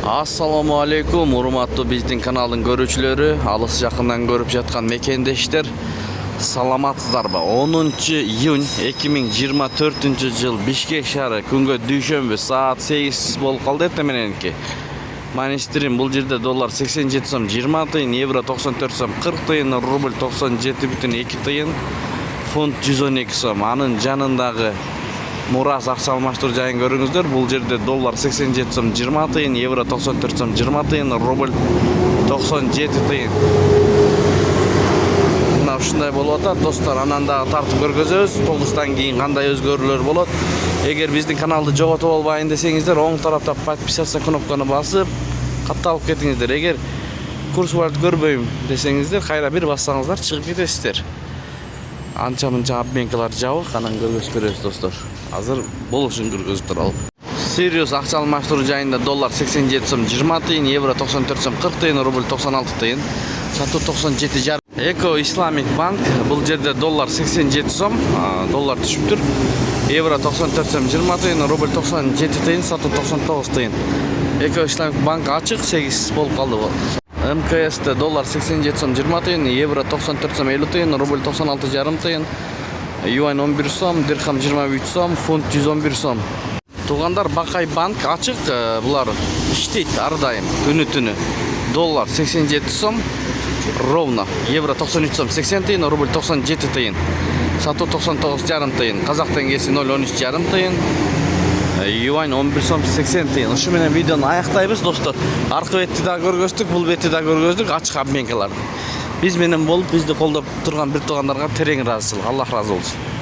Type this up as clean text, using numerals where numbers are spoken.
Assalamu alaikum, урматтуу биздин каналдын көрүүчүлөрү, алыс жакындан көрүп жаткан мекендештер. Саламатсыздарбы? 10-июнь 2024-жыл Бишкек шаары күнгө дүйшөмбү саат 8 болуп калды мененки. Манистерин бул жерде доллар 87 сом 20 тыйын, евро 94 сом 40 тыйын, рубль 97,2 тыйын, фунт 112 сом. Анын жанындагы Мурас акча алмаштыруу жайын көрүңүздөр. Бул жерде доллар 87 сом 20 тыйын, евро 94 сом 20 тыйын, рубль 97 тыйын. Мына ушундай болуп атат достор. Анан дагы тартып көргөзөбүз. 9тан кийин кандай өзгөрүүлөр болот. Эгер биздин каналды жоготуп албайын десеңиздер, оң тарапта подписаться кнопканы басып, катталып кетиңиздер. Эгер курсварды көрбөйм десеңиздер, кайра бир бассаңыздар чыгып кетесиздер. Анча мынча обменкалар жабык, анан көргөзүп достор. Азыр болушун көргөзүп туралы. Sirius акча алмаштыруу жайында доллар 87 сом 20 тыйын, евро 94 сом 40 тыйын, рубль 96 тыйын, сатуу 97,5. Эко Исламик банк бул жерде доллар 87 сом, доллар түшүптүр. Евро 94 сом 20 тыйын, рубль 97 тыйын, сатуу 99 тыйын. Эко Исламик банк ачык 8 болуп калды. МКС'те доллар 87 сом 20 тыйын, евро 94 сом 50 тыйын, рубль 96,5 тыйын, юань 11 сом, дирхам 23 сом, фунт 111 сом. Туугандар, Бакай банк ачык, булар иштейт ар дайым, күнү-түнү. Доллар 87 сом ровно, евро 93 сом 80 тыйын, рубль 97 тыйын, сатуу 99,5 тыйын, казак теңгеси 0,13,5 тыйын, юань 11 сом 80 тыйын. Ушу менен видеону аяктайбыз достор. Аркы бетти да көргөздүк, бул бетти да көргөздүк, ачык обменкаларды. Биз менен болуп, бизди колдоп турган бир туугандарга терең ыраазычылык. Аллах ыраазы болсун.